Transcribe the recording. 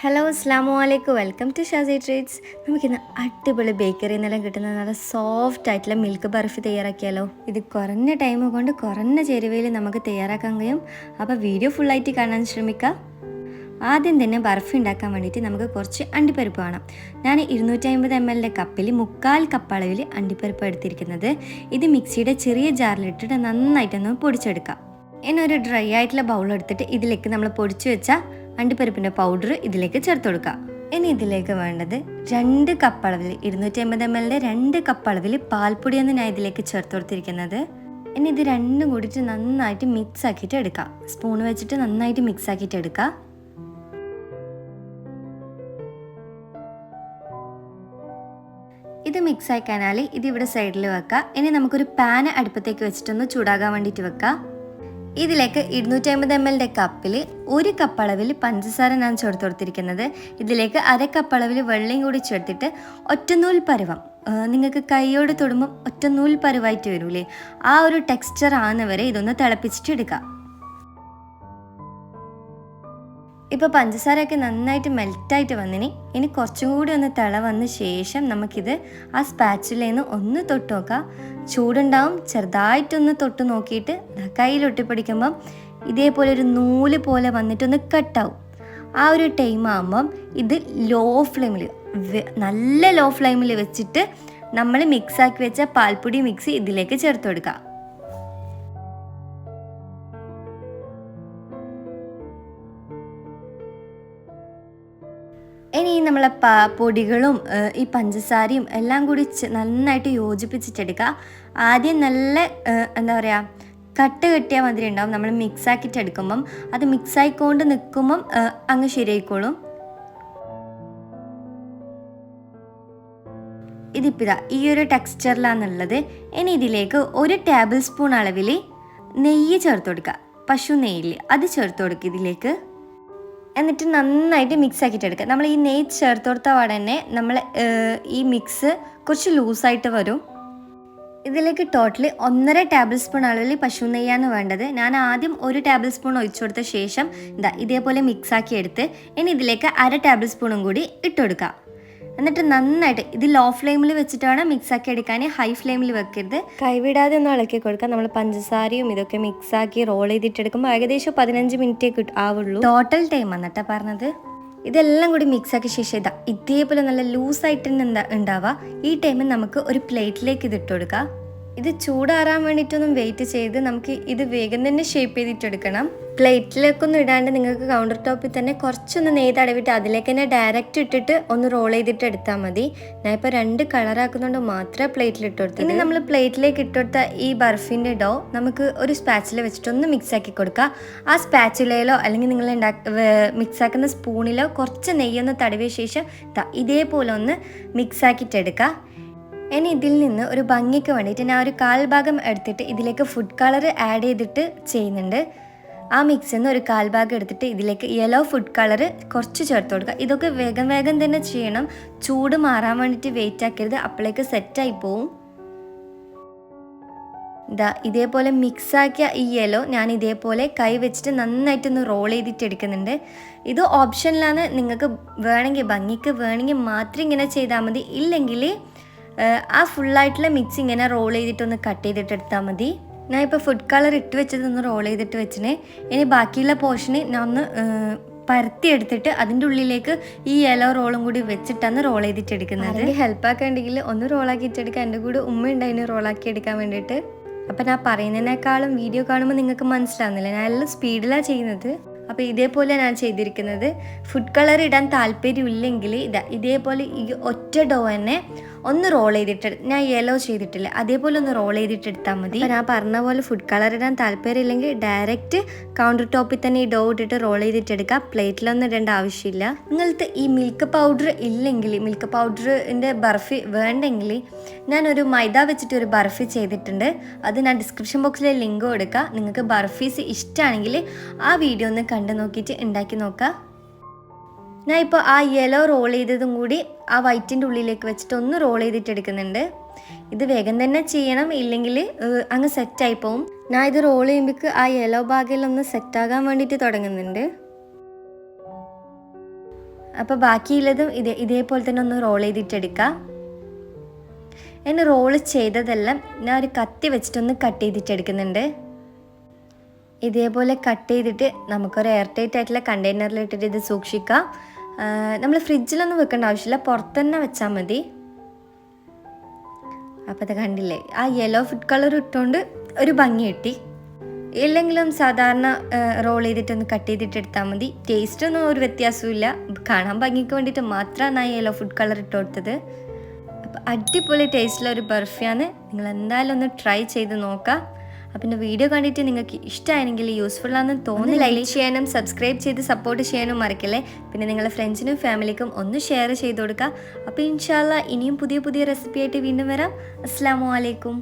Hello അസ്സാമലൈക്കും welcome to ഷാസി treats. നമുക്കിന്ന് അടിപൊളി ബേക്കറിയിൽ നിന്നെല്ലാം കിട്ടുന്ന നല്ല സോഫ്റ്റ് ആയിട്ടുള്ള മിൽക്ക് ബർഫി തയ്യാറാക്കിയാലോ. ഇത് കുറഞ്ഞ ടൈം കൊണ്ട് കുറഞ്ഞ ചേരുവയിൽ നമുക്ക് തയ്യാറാക്കാൻ കഴിയും. അപ്പോൾ വീഡിയോ ഫുള്ളായിട്ട് കാണാൻ ശ്രമിക്കുക. ആദ്യം തന്നെ ബർഫി ഉണ്ടാക്കാൻ വേണ്ടിയിട്ട് നമുക്ക് കുറച്ച് അണ്ടിപ്പരിപ്പ് വേണം. ഞാൻ 250 ml കപ്പിൽ 1/4 കപ്പ് അളവിൽ അണ്ടിപ്പരിപ്പ് എടുത്തിരിക്കുന്നത്. ഇത് മിക്സിയുടെ ചെറിയ ജാറിലിട്ടിട്ട് നന്നായിട്ടൊന്ന് പൊടിച്ചെടുക്കാം. ഇനി ഒരു ഡ്രൈ ആയിട്ടുള്ള ബൗൾ എടുത്തിട്ട് ഇതിലേക്ക് നമ്മൾ പൊടിച്ചു വെച്ച അണ്ടിപ്പരിപ്പിൻ്റെ പൗഡർ ഇതിലേക്ക് ചേർത്ത് കൊടുക്കുക. ഇനി ഇതിലേക്ക് വേണ്ടത് 2 കപ്പ് അളവിൽ 250 ml 2 കപ്പ് അളവിൽ പാൽപ്പൊടിയാണ് ഞാൻ ഇതിലേക്ക് ചേർത്ത് കൊടുത്തിരിക്കുന്നത്. ഇനി ഇത് രണ്ടും കൂടിയിട്ട് നന്നായിട്ട് മിക്സ് ആക്കിയിട്ട് എടുക്കാം. സ്പൂൺ വെച്ചിട്ട് നന്നായിട്ട് മിക്സ് ആക്കിയിട്ട് എടുക്കാം. ഇത് മിക്സ് ആക്കാനാൽ ഇത് ഇവിടെ സൈഡിൽ വെക്കാം. ഇനി നമുക്കൊരു പാൻ അടുപ്പത്തേക്ക് വെച്ചിട്ടൊന്ന് ചൂടാകാൻ വേണ്ടിയിട്ട് വെക്കാം. ഇതിലേക്ക് 250 ml കപ്പിൽ 1 കപ്പ് അളവിൽ പഞ്ചസാര ഞാൻ ചേർത്ത് കൊടുത്തിരിക്കുന്നത്. ഇതിലേക്ക് 1/2 കപ്പ് അളവിൽ വെള്ളം കൂടി ചേർത്തിട്ട് ഒറ്റനൂൽ പരുവം, നിങ്ങൾക്ക് കൈയോട് തൊടുമ്പം ഒറ്റനൂൽ പരുവായിട്ട് വരൂലേ, ആ ഒരു ടെക്സ്ചർ ആകുന്നവരെ ഇതൊന്ന് തിളപ്പിച്ചിട്ട് എടുക്കാം. ഇപ്പോൾ പഞ്ചസാരയൊക്കെ നന്നായിട്ട് മെൽറ്റായിട്ട് വന്നിനി. ഇനി കുറച്ചും കൂടി ഒന്ന് തിള വന്ന ശേഷം നമുക്കിത് ആ സ്പാച്ചുലേന്ന് ഒന്ന് തൊട്ട് നോക്കാം. ചൂടുണ്ടാവും. ചെറുതായിട്ടൊന്ന് തൊട്ട് നോക്കിയിട്ട് കയ്യിലൊട്ടിപ്പിടിക്കുമ്പം ഇതേപോലെ ഒരു നൂല് പോലെ വന്നിട്ടൊന്ന് കട്ടാവും. ആ ഒരു ടൈം ആകുമ്പം ഇത് ലോ ഫ്ലെയിമിൽ, നല്ല ലോ ഫ്ലെയിമിൽ വെച്ചിട്ട് നമ്മൾ മിക്സാക്കി വെച്ച പാൽപ്പൊടി മിക്സ് ഇതിലേക്ക് ചേർത്ത് കൊടുക്കാം. ഇനി നമ്മളെ പൊടികളും ഈ പഞ്ചസാരയും എല്ലാം കൂടി നന്നായിട്ട് യോജിപ്പിച്ചിട്ടെടുക്കുക. ആദ്യം നല്ല എന്താ പറയുക, കട്ട് കെട്ടിയ മാതിരി ഉണ്ടാവും. നമ്മൾ മിക്സാക്കിയിട്ട് എടുക്കുമ്പം അത് മിക്സായിക്കൊണ്ട് നിൽക്കുമ്പം അങ്ങ് ശരിയായിക്കോളും. ഇതിപ്പിതാ ഈ ഒരു ടെക്സ്ചറിലാണുള്ളത്. ഇനി ഇതിലേക്ക് 1 ടേബിൾ സ്പൂൺ അളവിൽ നെയ്യ് ചേർത്ത് കൊടുക്കുക. പശു നെയ്യില്ലേ, അത് ചേർത്ത് കൊടുക്കുക ഇതിലേക്ക്. എന്നിട്ട് നന്നായിട്ട് മിക്സ് ആക്കിയിട്ട് എടുക്കുക. നമ്മൾ ഈ നെയ്യ് ചേർത്ത് കൊടുത്ത പാടെ തന്നെ നമ്മൾ ഈ മിക്സ് കുറച്ച് ലൂസായിട്ട് വരും. ഇതിലേക്ക് ടോട്ടലി 1.5 ടേബിൾ സ്പൂൺ അളവിൽ പശു നെയ്യാണ് വേണ്ടത്. ഞാൻ ആദ്യം 1 ടേബിൾ സ്പൂൺ ഒഴിച്ചു കൊടുത്ത ശേഷം ഇതേപോലെ മിക്സാക്കി എടുത്ത് ഇനി ഇതിലേക്ക് 1/2 ടേബിൾ സ്പൂണും കൂടി ഇട്ട് കൊടുക്കുക. എന്നിട്ട് നന്നായിട്ട് ഇത് ലോ ഫ്ലെയിമിൽ വെച്ചിട്ട് വേണം മിക്സാക്കി എടുക്കാൻ, ഹൈ ഫ്ലെയിമിൽ വെക്കരുത്. കൈവിടാതെ ഒന്ന് ഇളക്കി കൊടുക്കുക. നമ്മൾ പഞ്ചസാരയും ഇതൊക്കെ മിക്സാക്കി റോൾ ചെയ്തിട്ടെടുക്കുമ്പോൾ ഏകദേശം 15 മിനിറ്റേ ആവുള്ളൂ. ടോട്ടൽ ടൈം എന്നിട്ടാ പറഞ്ഞത്. ഇതെല്ലാം കൂടി മിക്സാക്കിയ ശേഷം ഇതേപോലെ നല്ല ലൂസായിട്ട് ഉണ്ടാവുക. ഈ ടൈമിൽ നമുക്ക് ഒരു പ്ലേറ്റിലേക്ക് ഇത് ഇട്ട് കൊടുക്കുക. ഇത് ചൂടാറാൻ വേണ്ടിയിട്ടൊന്നും വെയിറ്റ് ചെയ്ത് നമുക്ക് ഇത് വേഗം തന്നെ ഷേപ്പ് ചെയ്തിട്ടെടുക്കണം. പ്ലേറ്റിലേക്കൊന്നും ഇടാണ്ട് നിങ്ങൾക്ക് കൗണ്ടർ ടോപ്പിൽ തന്നെ കുറച്ചൊന്ന് നെയ്യ് തടവിട്ട് അതിലേക്ക് തന്നെ ഡയറക്റ്റ് ഇട്ടിട്ട് ഒന്ന് റോൾ ചെയ്തിട്ട് എടുത്താൽ മതി. ഞാൻ ഇപ്പോൾ 2 കളറാക്കുന്നതുകൊണ്ട് മാത്രമേ പ്ലേറ്റിൽ ഇട്ട് കൊടുത്തു. ഇനി നമ്മൾ പ്ലേറ്റിലേക്ക് ഇട്ടുകൊടുത്ത ഈ ബർഫിൻ്റെ ഡോ നമുക്ക് ഒരു സ്പാച്ചില വെച്ചിട്ട് ഒന്ന് മിക്സ് ആക്കി കൊടുക്കുക. ആ സ്പാച്ചുലയിലോ അല്ലെങ്കിൽ നിങ്ങൾ മിക്സാക്കുന്ന സ്പൂണിലോ കുറച്ച് നെയ്യൊന്ന് തടവിയ ശേഷം ഇതേപോലെ ഒന്ന് മിക്സ് ആക്കിയിട്ടെടുക്കുക. ഇനി ഇതിൽ നിന്ന് ഒരു ഭംഗിക്ക് വേണ്ടിയിട്ട് ഞാൻ ഒരു 1/4 ഭാഗം എടുത്തിട്ട് ഇതിലേക്ക് ഫുഡ് കളർ ആഡ് ചെയ്തിട്ട് ചെയ്യുന്നുണ്ട്. ആ മിക്സിൽ നിന്ന് ഒരു 1/4 ഭാഗം എടുത്തിട്ട് ഇതിലേക്ക് യെല്ലോ ഫുഡ് കളർ കുറച്ച് ചേർത്ത് കൊടുക്കുക. ഇതൊക്കെ വേഗം വേഗം തന്നെ ചെയ്യണം. ചൂട് മാറാൻ വേണ്ടിയിട്ട് വെയിറ്റ് ആക്കരുത്, അപ്പോഴേക്ക് സെറ്റായി പോവും. ഇതേപോലെ മിക്സാക്കിയ ഈ യെല്ലോ ഞാൻ ഇതേപോലെ കൈ വെച്ചിട്ട് നന്നായിട്ടൊന്ന് റോൾ ചെയ്തിട്ട് എടുക്കുന്നുണ്ട്. ഇത് ഓപ്ഷനിലാണ്. നിങ്ങൾക്ക് വേണമെങ്കിൽ ഭംഗിക്ക് വേണമെങ്കിൽ മാത്രം ഇങ്ങനെ ചെയ്താൽ മതി. ഇല്ലെങ്കിൽ ആ ഫുള്ളായിട്ടുള്ള മിക്സ് ഇങ്ങനെ റോൾ ചെയ്തിട്ടൊന്ന് കട്ട് ചെയ്തിട്ട് എടുത്താൽ മതി. ഞാൻ ഇപ്പോൾ ഫുഡ് കളർ ഇട്ട് വെച്ചതൊന്ന് റോൾ ചെയ്തിട്ട് വെച്ചിന്. ഇനി ബാക്കിയുള്ള പോർഷന് ഞാൻ ഒന്ന് പരത്തി എടുത്തിട്ട് അതിൻ്റെ ഉള്ളിലേക്ക് ഈ യെല്ലോ റോളും കൂടി വെച്ചിട്ടാണ് റോൾ ചെയ്തിട്ട് എടുക്കുന്നത്. ഹെൽപ്പ് ആക്കണ്ടെങ്കിൽ ഒന്ന് റോളാക്കിയിട്ട് എടുക്കുക. എൻ്റെ കൂടെ ഉമ്മ ഉണ്ടായിന് റോളാക്കി എടുക്കാൻ വേണ്ടിയിട്ട്. അപ്പം ഞാൻ പറയുന്നതിനേക്കാളും വീഡിയോ കാണുമ്പോൾ നിങ്ങൾക്ക് മനസ്സിലാവുന്നില്ല, ഞാൻ എല്ലാം സ്പീഡിലാണ് ചെയ്യുന്നത്. അപ്പോൾ ഇതേപോലെ ഞാൻ ചെയ്തിരിക്കുന്നത്. ഫുഡ് കളർ ഇടാൻ താല്പര്യമില്ലെങ്കിൽ ഇതേപോലെ ഈ ഒറ്റ ഡോ തന്നെ ഒന്ന് റോൾ ചെയ്തിട്ട്, ഞാൻ യെല്ലോ ചെയ്തിട്ടില്ല, അതേപോലെ ഒന്ന് റോൾ ചെയ്തിട്ടെടുത്താൽ മതി. അപ്പോൾ ഞാൻ പറഞ്ഞ പോലെ ഫുഡ് കളർ ഇടാൻ താല്പര്യമില്ലെങ്കിൽ ഡയറക്റ്റ് കൗണ്ടർ ടോപ്പിൽ തന്നെ ഈ ഡോ ഇട്ടിട്ട് റോൾ ചെയ്തിട്ടെടുക്കുക. പ്ലേറ്റിലൊന്നും ഇടേണ്ട ആവശ്യമില്ല. നിങ്ങൾക്ക് ഈ മിൽക്ക് പൗഡർ ഇല്ലെങ്കിൽ, മിൽക്ക് പൗഡറിൻ്റെ ബർഫി വേണ്ടെങ്കിൽ ഞാനൊരു മൈദ വെച്ചിട്ട് ഒരു ബർഫി ചെയ്തിട്ടുണ്ട്. അത് ഞാൻ ഡിസ്ക്രിപ്ഷൻ ബോക്സിലെ ലിങ്ക് കൊടുക്കുക. നിങ്ങൾക്ക് ബർഫീസ് ഇഷ്ടമാണെങ്കിൽ ആ വീഡിയോ ഒന്ന് കണ്ടു നോക്കിയിട്ട് ഉണ്ടാക്കി നോക്കുക. ഞാൻ ഇപ്പോൾ ആ യെല്ലോ റോൾ ചെയ്തതും കൂടി ആ വൈറ്റിൻ്റെ ഉള്ളിലേക്ക് വെച്ചിട്ട് ഒന്ന് റോൾ ചെയ്തിട്ട് എടുക്കുന്നുണ്ട്. ഇത് വേഗം തന്നെ ചെയ്യണം, ഇല്ലെങ്കിൽ അങ്ങ് സെറ്റായി പോവും. ഞാൻ ഇത് റോൾ ചെയ്യുമ്പോഴേക്ക് ആ യെല്ലോ ഭാഗയിലൊന്ന് സെറ്റാകാൻ വേണ്ടിയിട്ട് തുടങ്ങുന്നുണ്ട്. അപ്പോൾ ബാക്കിയുള്ളതും ഇതേപോലെ തന്നെ ഒന്ന് റോൾ ചെയ്തിട്ടെടുക്കുക. എന്നെ റോള് ചെയ്തതെല്ലാം ഞാൻ ഒരു കത്തി വെച്ചിട്ടൊന്ന് കട്ട് ചെയ്തിട്ടെടുക്കുന്നുണ്ട്. ഇതേപോലെ കട്ട് ചെയ്തിട്ട് നമുക്കൊരു എയർ ടൈറ്റ് ആയിട്ടുള്ള കണ്ടെയ്നറിലിട്ടിട്ട് ഇത് സൂക്ഷിക്കാം. നമ്മൾ ഫ്രിഡ്ജിലൊന്നും വെക്കേണ്ട ആവശ്യമില്ല, പുറത്ത് തന്നെ വെച്ചാൽ മതി. അപ്പോൾ അത് കണ്ടില്ലേ, ആ യെല്ലോ ഫുഡ് കളർ ഇട്ടുകൊണ്ട് ഒരു ഭംഗി കിട്ടി. ഇല്ലെങ്കിലും സാധാരണ റോൾ ചെയ്തിട്ടൊന്ന് കട്ട് ചെയ്തിട്ട് എടുത്താൽ മതി. ടേസ്റ്റൊന്നും ഒരു വ്യത്യാസമില്ല, കാണാൻ ഭംഗിക്ക് വേണ്ടിയിട്ട് മാത്രമാണ് ആ യെല്ലോ ഫുഡ് കളർ ഇട്ട് കൊടുത്തത്. അപ്പോൾ അടിപൊളി ടേസ്റ്റുള്ള ഒരു ബർഫിയാണ്. നിങ്ങൾ എന്തായാലും ഒന്ന് ട്രൈ ചെയ്ത് നോക്കാം. അപ്പം എൻ്റെ വീഡിയോ കണ്ടിട്ട് നിങ്ങൾക്ക് ഇഷ്ടമായെങ്കിൽ യൂസ്ഫുൾ ആണെന്ന് തോന്നി ലൈക്ക് ചെയ്യാനും സബ്സ്ക്രൈബ് ചെയ്ത് സപ്പോർട്ട് ചെയ്യാനും മറക്കല്ലേ. പിന്നെ നിങ്ങളുടെ ഫ്രണ്ട്സിനും ഫാമിലിക്കും ഒന്ന് ഷെയർ ചെയ്ത് കൊടുക്കുക. അപ്പോൾ ഇൻഷാ അല്ലാഹ് ഇനിയും പുതിയ റെസിപ്പി ആയിട്ട് വീണ്ടും വരാം. അസ്സലാമു അലൈക്കും.